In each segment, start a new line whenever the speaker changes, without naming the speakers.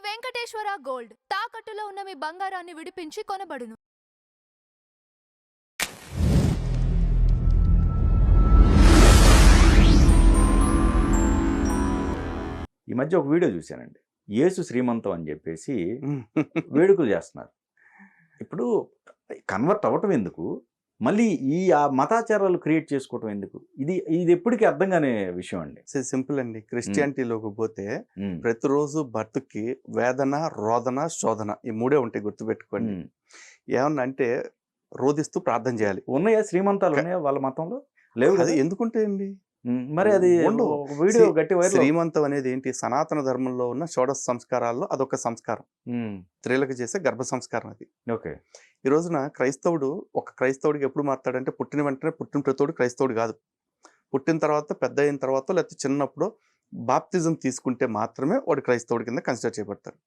Venkateswara gold తాకట్టులో ఉన్న మీ బంగారాన్ని విడిపించి కొనబడును.
ఈ మధ్య ఒక వీడియో చూశానండి. యేసు శ్రీమంతం అని చెప్పేసి వేడుకలు చేస్తున్నారు. ఇప్పుడు కన్వర్ట్ అవ్వటం ఎందుకు, మళ్ళీ ఈ మతాచారాలు క్రియేట్ చేసుకోవటం ఎందుకు? ఇది ఎప్పటికీ అర్థం కాని విషయం అండి.
సింపుల్ అండి. క్రిస్టియానిటీలోకి పోతే ప్రతిరోజు బతుక్కి వేదన, రోదన, శోధన ఈ మూడే ఉంటాయి, గుర్తుపెట్టుకోండి. ఏమన్నా అంటే రోధిస్తూ ప్రార్థన చేయాలి.
ఉన్నాయా శ్రీమంతాలు? ఉన్నాయా వాళ్ళ మతంలో? లేవు.
అది ఎందుకుంటాయండి?
మరి అది వీడియో గట్టి
శ్రీమంతం అనేది ఏంటి? సనాతన ధర్మంలో ఉన్న షోడశ సంస్కారాల్లో అదొక సంస్కారం. స్త్రీలకు చేసే గర్భ సంస్కారం అది.
ఓకే.
ఈ రోజున ఒక క్రైస్తవుడికి ఎప్పుడు మాట్లాడంటే పుట్టిన వెంటనే పుట్టిన ప్రతోడు క్రైస్తవుడు కాదు. పుట్టిన తర్వాత, పెద్ద అయిన తర్వాత, లేకపోతే చిన్నప్పుడు బాప్తిజం తీసుకుంటే మాత్రమే వాడు క్రైస్తవుడి కింద కన్సిడర్ చేయబడతాడు.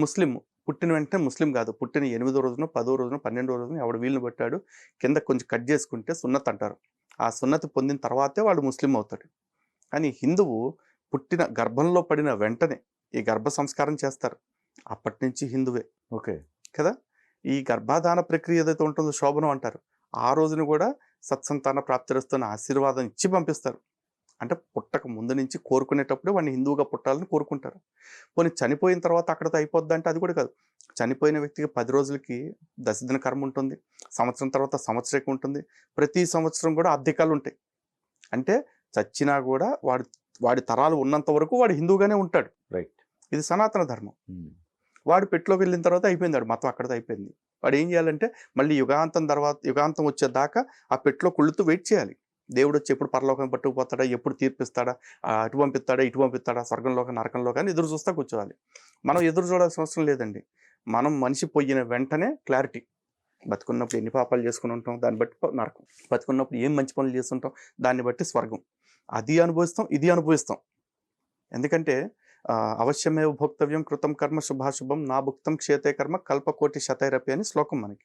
ముస్లిం పుట్టిన వెంటనే ముస్లిం కాదు. పుట్టిన 8వ రోజున, 10వ రోజున, 12వ రోజున ఎవడు వీలుని పట్టాడు కింద కొంచెం కట్ చేసుకుంటే సున్నత్ అంటారు. ఆ సున్నతి పొందిన తర్వాతే వాడు ముస్లిం అవుతాడు. కానీ హిందువు పుట్టిన గర్భంలో పడిన వెంటనే ఈ గర్భ సంస్కారం చేస్తారు. అప్పటి నుంచి హిందువే.
ఓకే
కదా. ఈ గర్భాధాన ప్రక్రియ ఏదైతే ఉంటుందో శోభనం అంటారు. ఆ రోజున కూడా సత్సంతాన ప్రాప్తిరస్తున్న ఆశీర్వాదం ఇచ్చి పంపిస్తారు. అంటే పుట్టక ముందు నుంచి కోరుకునేటప్పుడే వాడిని హిందువుగా పుట్టాలని కోరుకుంటారు. పోనీ చనిపోయిన తర్వాత అక్కడితో అయిపోద్ది అంటే అది కూడా కాదు. చనిపోయిన వ్యక్తికి 10 రోజులకి దశదిన కర్మ ఉంటుంది. సంవత్సరం తర్వాత సంవత్సరం ఉంటుంది. ప్రతి సంవత్సరం కూడా అద్దెకాలు ఉంటాయి. అంటే చచ్చినా కూడా వాడి తరాలు ఉన్నంత వరకు వాడు హిందువుగానే ఉంటాడు.
రైట్.
ఇది సనాతన ధర్మం. వాడు పెట్టలోకి వెళ్ళిన తర్వాత అయిపోయింది, వాడు మతం అక్కడితో అయిపోయింది. వాడు ఏం చేయాలంటే మళ్ళీ యుగాంతం వచ్చేదాకా ఆ పెట్టలో కుళ్ళుతూ వెయిట్ చేయాలి. దేవుడు వచ్చి ఎప్పుడు పరలోకం పట్టుకుపోతాడా, ఎప్పుడు తీర్పిస్తాడా, అటు పంపిస్తాడా, ఇటు పంపిస్తాడా, స్వర్గంలోకి నరకంలోకి అని ఎదురు చూస్తా కూర్చోవాలి. మనం ఎదురు చూడాల్సిన అవసరం లేదండి. మనం మనిషి పోయిన వెంటనే క్లారిటీ. బతుకున్నప్పుడు ఎన్ని పాపాలు చేసుకుని ఉంటాం, దాన్ని బట్టి నరకం. బతుకున్నప్పుడు ఏం మంచి పనులు చేస్తుంటాం, దాన్ని బట్టి స్వర్గం. అది అనుభవిస్తాం, ఇది అనుభవిస్తాం. ఎందుకంటే అవశ్యమేవ భోక్తవ్యం కృతం కర్మ శుభాశుభం నా భుక్తం క్షేతే కర్మ కల్పకోటి శతైరపి అని శ్లోకం మనకి.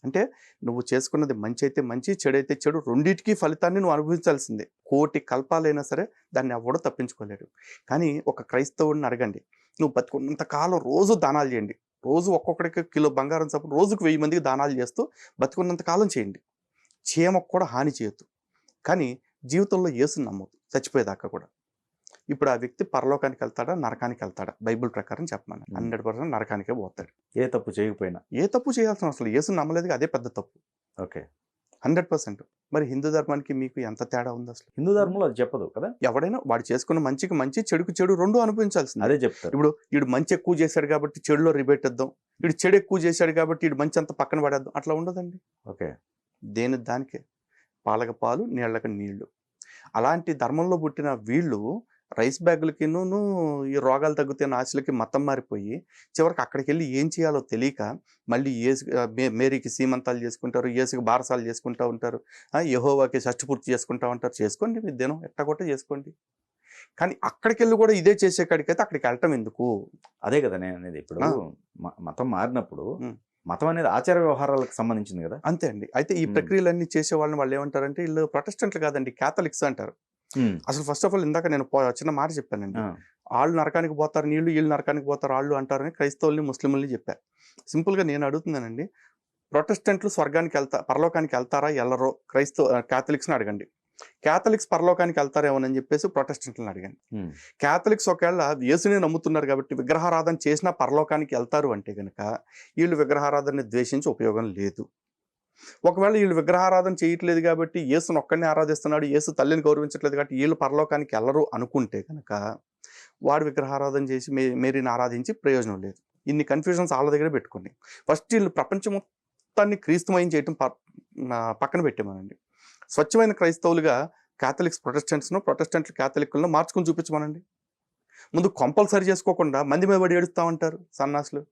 అంటే నువ్వు చేసుకున్నది మంచి అయితే మంచి, చెడైతే చెడు, రెండింటికి ఫలితాన్ని నువ్వు అనుభవించాల్సిందే. కోటి కల్పాలైనా సరే దాన్ని ఎవడో తప్పించుకోలేడు. కానీ ఒక క్రైస్తవుడిని అడగండి, నువ్వు బతుకున్నంత కాలం రోజు దానాలు చేయండి. రోజు ఒక్కొక్కడికి కిలో బంగారం చప్పుడు రోజుకు 1000 మందికి దానాలు చేస్తూ బతుకున్నంత కాలం చేయండి. చీమకు కూడా హాని చేయొద్దు. కానీ జీవితంలో యేసుని నమ్మొద్దు చచ్చిపోయేదాకా కూడా. ఇప్పుడు ఆ వ్యక్తి పరలోకానికి వెళ్తాడా, నరకానికి వెళ్తాడా? బైబిల్ ప్రకారం చెప్పమని 100% నరకానికే పోతాడు.
ఏ తప్పు చేయకపోయినా.
ఏ తప్పు చేయాల్సిన అవసరం, యేసుని నమ్మలేదు, అదే పెద్ద తప్పు.
ఓకే.
100%. మరి హిందూ ధర్మానికి మీకు ఎంత తేడా ఉంది అసలు?
హిందూ ధర్మంలో అది చెప్పదు కదా.
ఎవడైనా వాడు చేసుకున్న మంచికి మంచి, చెడుకు చెడు రెండు అనుభవించాల్సింది.
అదే చెప్తారు.
ఇప్పుడు వీడు మంచి ఎక్కువ చేశాడు కాబట్టి చెడులో రిబెట్టేద్దాం, వీడు చెడు ఎక్కువ చేశాడు కాబట్టి వీడు మంచి అంతా పక్కన పడేద్దాం, అట్లా ఉండదండి.
ఓకే.
దానికే పాలక పాలు, నీళ్ళకి నీళ్లు. అలాంటి ధర్మంలో పుట్టిన వీళ్ళు రైస్ బ్యాగులకిను ఈ రోగాలు తగ్గుతున్న ఆశలకి మతం మారిపోయి చివరికి అక్కడికి వెళ్ళి ఏం చేయాలో తెలియక మళ్ళీ మేరీకి సీమంతాలు చేసుకుంటారు, యేసుకి బారసాలు చేసుకుంటూ ఉంటారు, యెహోవాకి షష్ఠపూర్తి చేసుకుంటూ ఉంటారు. చేసుకోండి, మీ దినం ఎట్టగొట్ట చేసుకోండి. కానీ అక్కడికి వెళ్ళి కూడా ఇదే చేసే కాడికైతే అక్కడికి వెళ్ళటం ఎందుకు?
అదే కదా నేను అనేది. ఇప్పుడు మతం మారినప్పుడు మతం అనేది ఆచార వ్యవహారాలకు సంబంధించింది కదా.
అంతే అండి. అయితే ఈ ప్రక్రియలన్నీ చేసే వాళ్ళు ఏమంటారంటే వీళ్ళు ప్రొటెస్టెంట్లు కాదండి, క్యాథలిక్స్ అంటారు. అసలు ఫస్ట్ ఆఫ్ ఆల్ ఇందాక నేను చిన్న మాట చెప్పానండి. వాళ్ళు నరకానికి పోతారు నీళ్ళు, వీళ్ళు నరకానికి పోతారు వాళ్ళు అంటారని క్రైస్తవుల్ని, ముస్లింలని చెప్పారు. సింపుల్గా నేను అడుగుతున్నానండి, ప్రొటెస్టెంట్లు పరలోకానికి వెళ్తారా వెళ్ళరో క్యాథలిక్స్ని అడగండి. క్యాథలిక్స్ పరలోకానికి వెళ్తారేమోనని చెప్పేసి ప్రొటెస్టెంట్లను అడిగాను. క్యాథలిక్స్ ఒకవేళ యేసునే నమ్ముతున్నారు కాబట్టి విగ్రహారాధన చేసినా పరలోకానికి వెళ్తారు అంటే కనుక వీళ్ళు విగ్రహారాధనని ద్వేషించి ఉపయోగం లేదు. ఒకవేళ వీళ్ళు విగ్రహారాధన చేయట్లేదు కాబట్టి యేసుని ఒక్కడిని ఆరాధిస్తున్నాడు, యేసు తల్లిని గౌరవించట్లేదు కాబట్టి వీళ్ళు పరలోకానికి వెళ్ళరు అనుకుంటే కనుక వాడు విగ్రహారాధన చేసి మేరీని ఆరాధించి ప్రయోజనం లేదు. ఇన్ని కన్ఫ్యూజన్స్ వాళ్ళ దగ్గర పెట్టుకోండి. ఫస్ట్ వీళ్ళు ప్రపంచం మొత్తాన్ని క్రీస్తుమయం చేయటం పక్కన పెట్టామనండి. స్వచ్ఛమైన క్రైస్తవులుగా క్యాథలిక్స్ ప్రొటెస్టెంట్లు క్యాథలిక్లను మార్చుకుని చూపించమనండి. ముందు కొంపల్సరి చేసుకోకుండా మంది మీద పడి ఏడుస్తూ ఉంటారు సన్నాసులు.